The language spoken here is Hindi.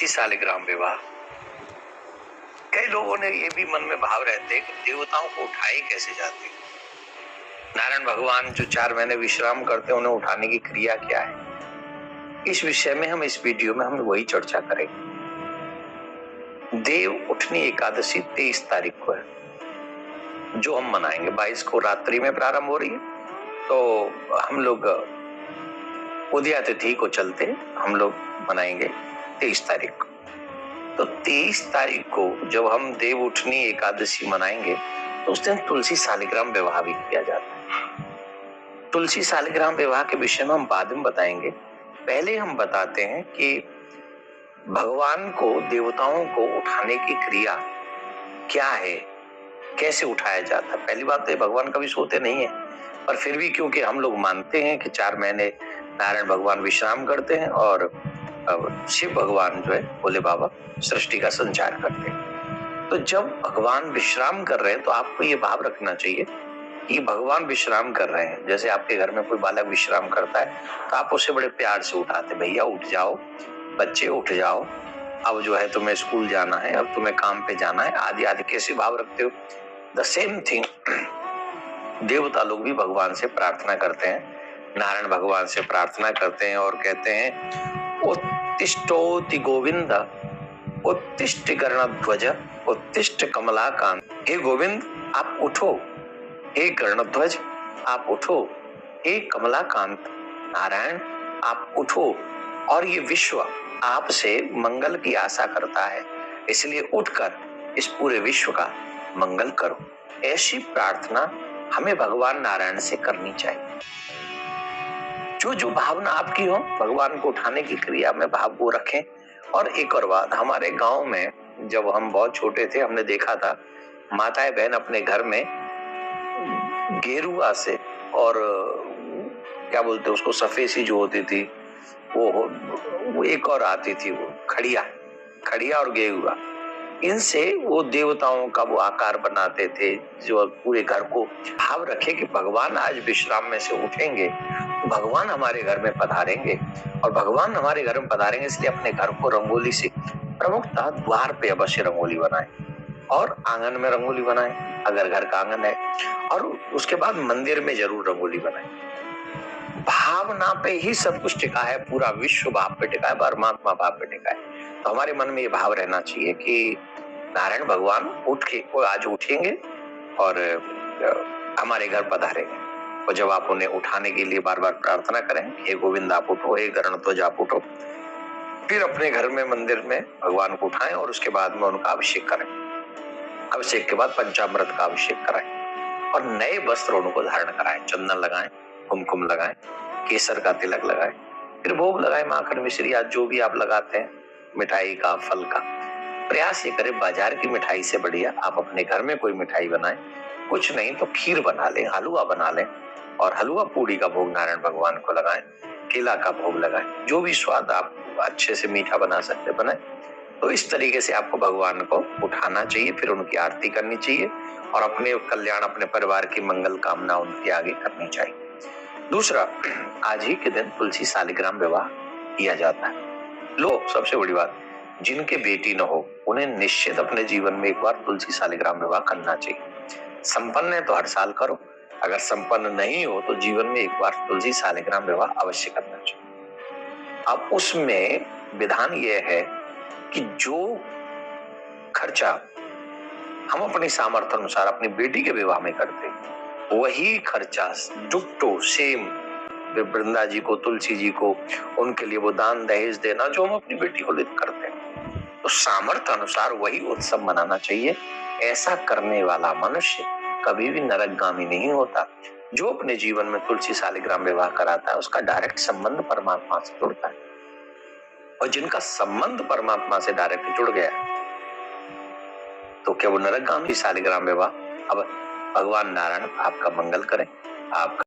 तुलसी सालिग्राम विवाह। कई लोगों ने ये भी मन में भाव रहते कि देवताओं को उठाए कैसे जाते। नारायण भगवान जो 4 महीने विश्राम करते हैं, उन्हें उठाने की क्रिया क्या है, इस विषय में हम इस वीडियो में हम वही चर्चा करेंगे। देव उठनी एकादशी 23 तारीख को है, जो हम मनाएंगे। 22 को रात्रि में प्रारंभ हो रही है, तो हम लोग उदया तिथि को चलते हम लोग मनाएंगे 23 तारीख को। तो 23 तारीख को जब हम देव उठनी एकादशी मनाएंगे, तो उस दिन तुलसी सालिग्राम विवाह भी किया जाता है। तुलसी सालिग्राम विवाह के विषय में हम बाद में बताएंगे। पहले हम बताते हैं कि भगवान को, देवताओं को उठाने की क्रिया क्या है, कैसे उठाया जाता है। पहली बात तो भगवान कभी सोते नहीं है, पर फिर भी क्योंकि हम लोग मानते हैं कि 4 महीने नारायण भगवान विश्राम करते हैं और शिव भगवान जो है भोले बाबा सृष्टि का संचार करते हैं। तो जब भगवान विश्राम कर रहे हैं, तो आपको ये भाव रखना चाहिए कि भगवान विश्राम कर रहे हैं। जैसे आपके घर में कोई बालक विश्राम करता है, तो आप उसे बड़े प्यार से उठाते, भैया उठ जाओ, बच्चे उठ जाओ, अब जो है तुम्हें स्कूल जाना है, अब तुम्हें काम पे जाना है, आदि आदि कैसे भाव रखते हो। द सेम थिंग देवता लोग भी भगवान से प्रार्थना करते हैं, नारायण भगवान से प्रार्थना करते हैं और कहते हैं, उत्तिष्ठोति गोविंद, उत्तिष्ठ गरुड़ध्वज, उत्तिष्ठ कमलाकांत। हे गोविंद आप उठो, हे गरुड़ध्वज आप उठो, हे कमलाकांत नारायण आप उठो, और ये विश्व आपसे मंगल की आशा करता है, इसलिए उठकर इस पूरे विश्व का मंगल करो। ऐसी प्रार्थना हमें भगवान नारायण से करनी चाहिए। जो जो भावना आपकी हो, भगवान को उठाने की क्रिया में भाव को रखें। और एक और बात, हमारे गांव में जब हम बहुत छोटे थे, हमने देखा था माताएं बहन अपने घर में गेरुआ से और क्या बोलते उसको, सफेसी जो होती थी, वो एक और आती थी, वो खड़िया और गेरुआ, इनसे वो देवताओं का वो आकार बनाते थे, जो पूरे घर को भाव रखे कि भगवान आज विश्राम में से उठेंगे, भगवान हमारे घर में पधारेंगे। और भगवान हमारे घर में पधारेंगे, इसलिए अपने घर को रंगोली से, प्रमुखतः द्वार पे अवश्य रंगोली बनाएं और आंगन में रंगोली बनाएं अगर घर का आंगन है, और उसके बाद मंदिर में जरूर रंगोली बनाएं। भावना पे ही सब कुछ टिका है, पूरा विश्व भाव पे टिका है, परमात्मा भाव पे टिका है। तो हमारे मन में ये भाव रहना चाहिए कि नारायण भगवान उठ के वो आज उठेंगे और हमारे घर पधारेंगे। और जब आप उन्हें उठाने के लिए बार बार प्रार्थना करें, हे गोविंद आप उठो, हे गरुड़ध्वज आप उठो, फिर अपने घर में मंदिर में भगवान को उठाएं और उसके बाद में उनका अभिषेक करें। अभिषेक के बाद पंचामृत का अभिषेक कराएं और नए वस्त्र उनको धारण कराएं, चंदन लगाएं, कुमकुम लगाएं, केसर का तिलक लगाएं, फिर भोग लगाएं, माखन मिश्री आज जो भी आप लगाते हैं, मिठाई का, फल का। प्रयास ये करें बाजार की मिठाई से बढ़िया आप अपने घर में कोई मिठाई बनाएं, कुछ नहीं तो खीर बना लें, हलवा बना लें, और हलवा पूड़ी का भोग नारायण भगवान को लगाएं, केला का भोग लगाएं, जो भी स्वाद आप अच्छे से मीठा बना सकते बनाएं। तो इस तरीके से आपको भगवान को उठाना चाहिए, फिर उनकी आरती करनी चाहिए और अपने कल्याण, अपने परिवार की मंगल कामना उनके आगे करनी चाहिए। दूसरा, आज ही के दिन तुलसी सालिग्राम विवाह किया जाता है। लोग, सबसे बड़ी बात, जिनके बेटी न हो, उन्हें निश्चित अपने जीवन में एक बार तुलसी सालिग्राम विवाह करना चाहिए। संपन्न है तो हर साल करो, अगर संपन्न नहीं हो तो जीवन में एक बार तुलसी सालिग्राम विवाह अवश्य करना चाहिए। अब उसमें विधान यह है कि जो खर्चा हम अपनी सामर्थ्य अनुसार अपनी बेटी के विवाह में करते हैं, वही खर्चा डुप्टो सेम वृंदा जी को, तुलसी जी को, उनके लिए वो दान दहेज देना जो हम अपनी बेटी को करते हैं, तो सामर्थ्य अनुसार वही उत्सव मनाना चाहिए। ऐसा करने वाला मनुष्य कभी भी नरकगामी नहीं होता। जो अपने जीवन में तुलसी सालिग्राम विवाह कराता है, उसका डायरेक्ट संबंध परमात्मा से जुड़ता है, और जिनका संबंध परमात्मा से डायरेक्ट जुड़ गया, तो क्या वो नरकगामी? सालिग्राम विवाह। अब भगवान नारायण आपका मंगल करें, आपका